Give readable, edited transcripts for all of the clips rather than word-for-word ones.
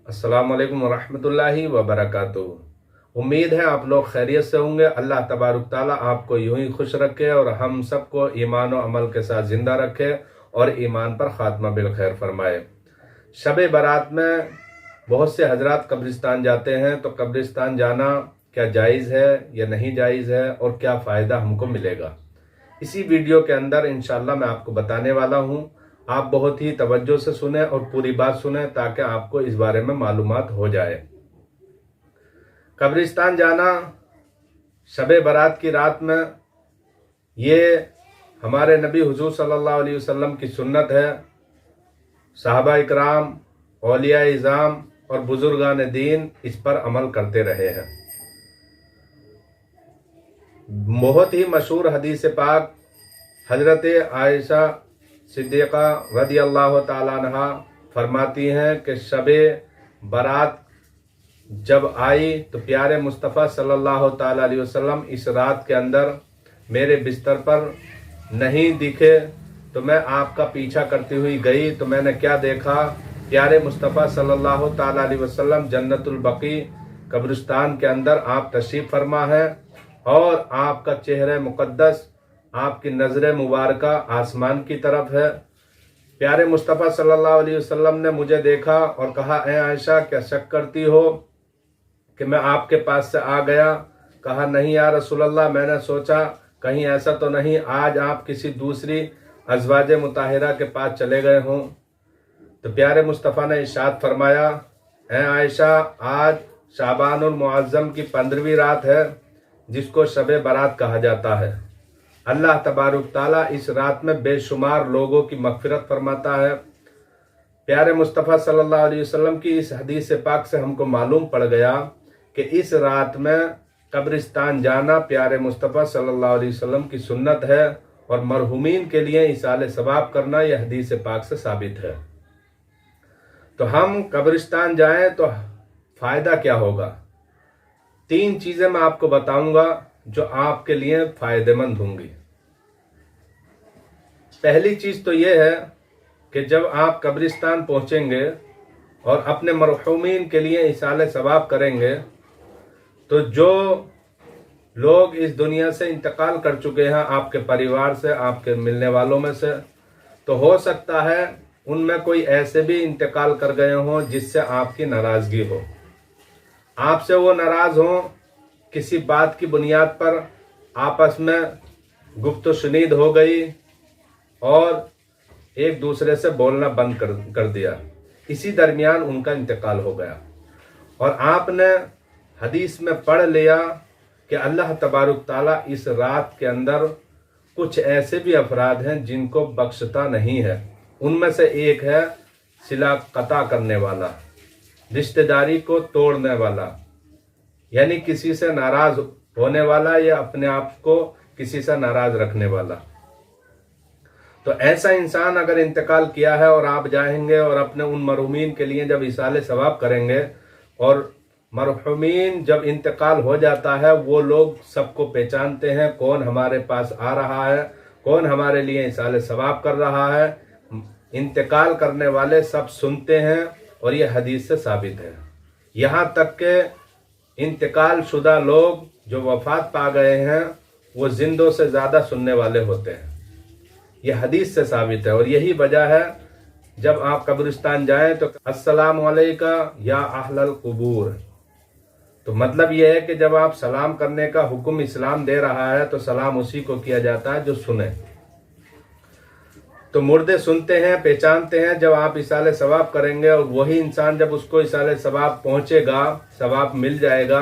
अस्सलामुअलैकुम वरहमतुल्लाहि वबरकातुहू। उम्मीद है आप लोग खैरियत से होंगे। अल्लाह तबारुक ताला आपको यूं ही खुश रखे और हम सबको ईमान और अमल के साथ ज़िंदा रखे और ईमान पर ख़ात्मा बिल खैर फरमाए। शब बारात में बहुत से हजरात कब्रिस्तान जाते हैं, तो कब्रिस्तान जाना क्या जायज़ है या नहीं जायज़ है और क्या फ़ायदा हमको मिलेगा, इसी वीडियो के अंदर इंशाअल्लाह मैं आपको बताने वाला हूँ। आप बहुत ही तवज्जो से सुने और पूरी बात सुने ताकि आपको इस बारे में मालूमात हो जाए। कब्रिस्तान जाना शब बारात की रात में, ये हमारे नबी हुजूर सल्लल्लाहु अलैहि वसल्लम की सुन्नत है। सहाबा इकराम, औलिया इज़ाम और बुजुर्गान दीन इस पर अमल करते रहे हैं। बहुत ही मशहूर हदीस पाक हज़रत आयशा सिद्दीक़ा रज़ी अल्लाह ताला अन्हा फरमाती हैं कि शबे बारात जब आई तो प्यारे मुस्तफ़ा सल्लल्लाहु ताला अलैहि वसल्लम इस रात के अंदर मेरे बिस्तर पर नहीं दिखे, तो मैं आपका पीछा करती हुई गई तो मैंने क्या देखा, प्यारे मुस्तफ़ा सल्लल्लाहु ताला अलैहि वसल्लम जन्नतुल बकी कब्रिस्तान के अंदर आप तशरीफ़ फरमा है और आपका चेहरे मुक़द्दस, आपकी नज़र मुबारक आसमान की तरफ है। प्यारे मुस्तफ़ा सल्लल्लाहु अलैहि वसल्लम ने मुझे देखा और कहा, ए आयशा क्या शक करती हो कि मैं आपके पास से आ गया? कहा, नहीं या रसूलल्लाह, मैंने सोचा कहीं ऐसा तो नहीं आज आप किसी दूसरी अज़वाज मुताहिरा के पास चले गए हों। तो प्यारे मुस्तफ़ा ने इरशाद फरमाया, ए आयशा, आज शाबानुल मुअज़्ज़म की 15वीं रात है जिसको शब बारात कहा जाता है। अल्लाह तबारुक ताला इस रात में बेशुमार लोगों की मग़फ़िरत फरमाता है। प्यारे मुस्तफ़ा सल्लल्लाहु अलैहि वसल्लम की इस हदीस पाक से हमको मालूम पड़ गया कि इस रात में कब्रिस्तान जाना प्यारे मुस्तफ़ा सल्लल्लाहु अलैहि वसल्लम की सुन्नत है और मरहुमीन के लिए इसाले सवाब करना यह हदीस पाक से साबित है। तो हम कब्रिस्तान जाएं तो फ़ायदा क्या होगा? 3 चीज़ें मैं आपको बताऊंगा जो आपके लिए फ़ायदेमंद होंगी। पहली चीज़ तो यह है कि जब आप कब्रिस्तान पहुंचेंगे और अपने मरहुमीन के लिए इसाले सवाब करेंगे, तो जो लोग इस दुनिया से इंतकाल कर चुके हैं आपके परिवार से, आपके मिलने वालों में से, तो हो सकता है उनमें कोई ऐसे भी इंतकाल कर गए हों जिससे आपकी नाराज़गी हो, आपसे वो नाराज़ हों, किसी बात की बुनियाद पर आपस में गुफ्त शुनीद हो गई और एक दूसरे से बोलना बंद कर दिया, इसी दरमियान उनका इंतकाल हो गया और आपने हदीस में पढ़ लिया कि अल्लाह तबारुक ताला इस रात के अंदर कुछ ऐसे भी अफराद हैं जिनको बख्शता नहीं है। उनमें से एक है सिला कता करने वाला, रिश्तेदारी को तोड़ने वाला, यानी किसी से नाराज होने वाला या अपने आप को किसी से नाराज रखने वाला। तो ऐसा इंसान अगर इंतकाल किया है और आप जाएंगे और अपने उन मरहुमीन के लिए जब इसाले सवाब करेंगे, और मरहुमीन जब इंतकाल हो जाता है वो लोग सबको पहचानते हैं कौन हमारे पास आ रहा है, कौन हमारे लिए इसाले सवाब कर रहा है। इंतकाल करने वाले सब सुनते हैं और ये हदीस से साबित है। यहाँ तक के इंतकाल शुदा लोग जो वफात पा गए हैं वो जिंदों से ज़्यादा सुनने वाले होते हैं। यह हदीस से साबित है और यही वजह है जब आप कब्रिस्तान जाएं तो अस्सलामु अलैका या अहलल कुबूर, तो मतलब यह है कि जब आप सलाम करने का हुक्म इस्लाम दे रहा है तो सलाम उसी को किया जाता है जो सुने। तो मुर्दे सुनते हैं, पहचानते हैं। जब आप इसाले सवाब करेंगे और वही इंसान जब उसको इसाले सवाब पहुंचेगा, सवाब मिल जाएगा,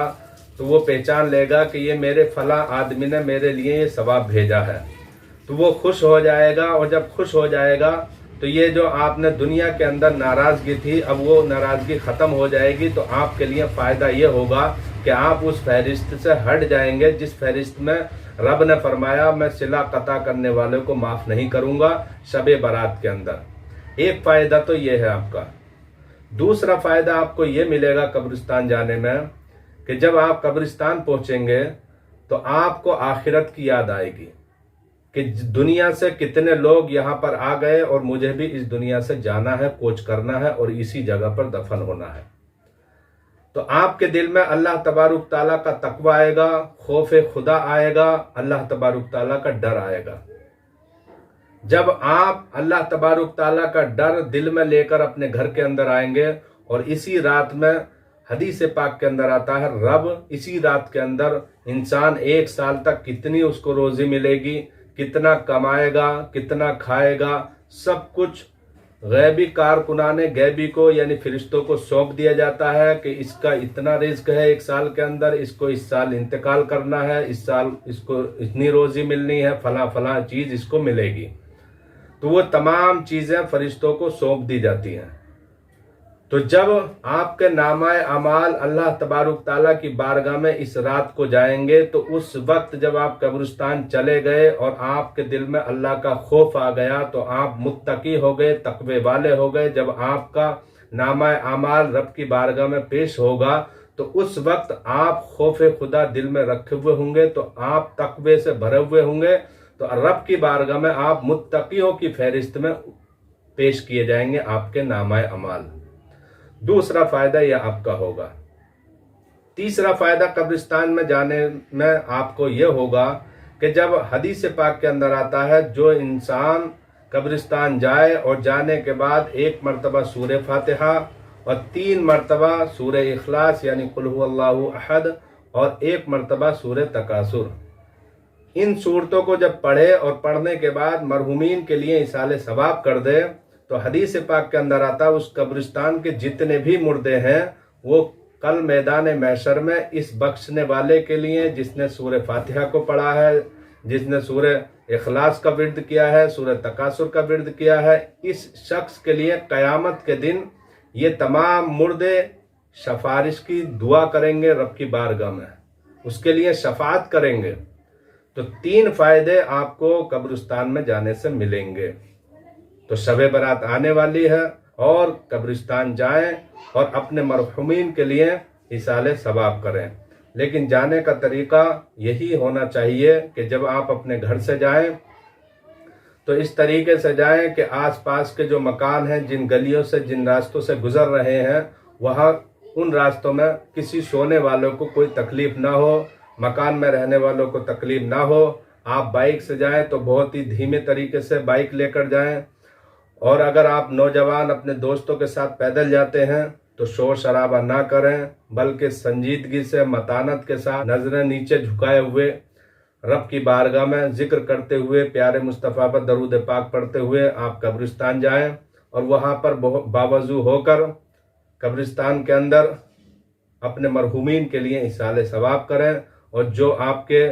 तो वो पहचान लेगा कि ये मेरे फला आदमी ने मेरे लिए ये सवाब भेजा है, तो वो खुश हो जाएगा। और जब खुश हो जाएगा तो ये जो आपने दुनिया के अंदर नाराज़गी थी, अब वो नाराज़गी ख़त्म हो जाएगी। तो आपके लिए फ़ायदा ये होगा कि आप उस फहरिस्त से हट जाएंगे जिस फहरिस्त में रब ने फरमाया मैं सिला कता करने वालों को माफ़ नहीं करूँगा शब बारात के अंदर। एक फ़ायदा तो ये है आपका। दूसरा फ़ायदा आपको ये मिलेगा कब्रिस्तान जाने में कि जब आप कब्रिस्तान पहुँचेंगे तो आपको आखिरत की याद आएगी कि दुनिया से कितने लोग यहाँ पर आ गए और मुझे भी इस दुनिया से जाना है, कूच करना है और इसी जगह पर दफन होना है। तो आपके दिल में अल्लाह तबारुक ताला का तकवा आएगा, खौफ खुदा आएगा, अल्लाह तबारुक ताला का डर आएगा। जब आप अल्लाह तबारुक ताला का डर दिल में लेकर अपने घर के अंदर आएंगे, और इसी रात में हदीस पाक के अंदर आता है, रब इसी रात के अंदर इंसान 1 साल तक कितनी उसको रोजी मिलेगी, कितना कमाएगा, कितना खाएगा, सब कुछ गैबी कारकुनाने गैबी को यानी फरिश्तों को सौंप दिया जाता है कि इसका इतना रिस्क है 1 साल के अंदर, इसको इस साल इंतकाल करना है, इस साल इसको इतनी रोजी मिलनी है, फला फला चीज इसको मिलेगी। तो वो तमाम चीजें फरिश्तों को सौंप दी जाती हैं। तो जब आपके नामाए अमाल अल्लाह तबारुक ताला की बारगाह में इस रात को जाएंगे, तो उस वक्त जब आप कब्रिस्तान चले गए और आपके दिल में अल्लाह का खौफ आ गया, तो आप मुत्तकी हो गए, तकवे वाले हो गए। जब आपका नामाए अमाल रब की बारगाह में पेश होगा, तो उस वक्त आप खौफ खुदा दिल में रखे हुए होंगे, तो आप तकवे से भरे हुए होंगे, तो रब की बारगाह में आप मुत्तकियों की फहरिस्त में पेश किए जाएंगे आपके नामाए अमाल। दूसरा फायदा यह आपका होगा। तीसरा फायदा कब्रिस्तान में जाने में आपको यह होगा कि जब हदीस पाक के अंदर आता है, जो इंसान कब्रिस्तान जाए और जाने के बाद 1 मरतबा सूरे फातिहा और 3 मरतबा सूरे इखलास यानी कुल हुवल्लाहु अहद और 1 मरतबा सूरे तकासुर, इन सूरतों को जब पढ़े और पढ़ने के बाद मरहुमीन के लिए इसाले सवाब कर दे, तो हदीस पाक के अंदर आता है उस कब्रिस्तान के जितने भी मुर्दे हैं वो कल मैदान महशर में इस बख्शने वाले के लिए, जिसने सूरे फातिहा को पढ़ा है, जिसने सूरे इखलास का विर्द किया है, सूरे तकासुर का विर्द किया है, इस शख्स के लिए क़यामत के दिन ये तमाम मुर्दे शफारिश की दुआ करेंगे रब की बारगाह में, उसके लिए शफात करेंगे। तो 3 फायदे आपको कब्रिस्तान में जाने से मिलेंगे। तो शबे बरात आने वाली है, और कब्रिस्तान जाएं और अपने मरहुमीन के लिए इसाले सवाब करें। लेकिन जाने का तरीका यही होना चाहिए कि जब आप अपने घर से जाएं तो इस तरीके से जाएं कि आसपास के जो मकान हैं, जिन गलियों से जिन रास्तों से गुजर रहे हैं, वहाँ उन रास्तों में किसी सोने वालों को कोई तकलीफ ना हो, मकान में रहने वालों को तकलीफ ना हो। आप बाइक से जाएं तो बहुत ही धीमे तरीके से बाइक लेकर जाएं, और अगर आप नौजवान अपने दोस्तों के साथ पैदल जाते हैं तो शोर शराबा ना करें, बल्कि संजीदगी से मतानत के साथ नजरें नीचे झुकाए हुए रब की बारगाह में जिक्र करते हुए, प्यारे मुस्तफ़ा पर दरूद पाक पढ़ते हुए आप कब्रिस्तान जाएं, और वहाँ पर बावजू होकर कब्रिस्तान के अंदर अपने मरहुमीन के लिए इसाले सवाब करें। और जो आपके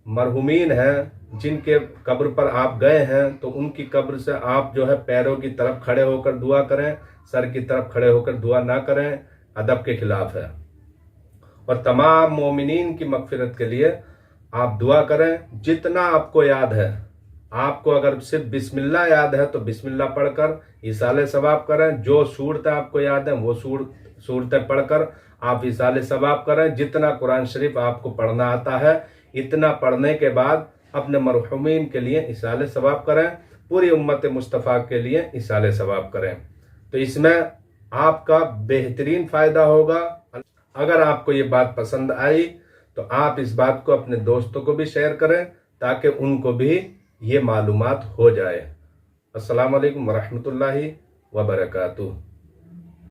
मरहुमीन हैं, जिनके कब्र पर आप गए हैं, तो उनकी कब्र से आप जो है पैरों की तरफ खड़े होकर दुआ करें, सर की तरफ खड़े होकर दुआ ना करें, अदब के खिलाफ है। और तमाम मोमिनीन की मगफिरत के लिए आप दुआ करें जितना आपको याद है। आपको अगर सिर्फ बिस्मिल्लाह याद है तो बिस्मिल्लाह पढ़कर इसाले सवाब करें। जो सूरतें आपको याद है वो सूरतें पढ़कर आप इसाले सवाब करें। जितना कुरान शरीफ आपको पढ़ना आता है, इतना पढ़ने के बाद अपने मरहुमीन के लिए इसाले सवाब करें, पूरी उम्मत मुस्तफ़ा के लिए इसाले सवाब करें। तो इसमें आपका बेहतरीन फ़ायदा होगा। अगर आपको ये बात पसंद आई तो आप इस बात को अपने दोस्तों को भी शेयर करें, ताकि उनको भी ये मालूमात हो जाए। अस्सलामु अलैकुम वरहमतुल्लाहि वबरकातुहू।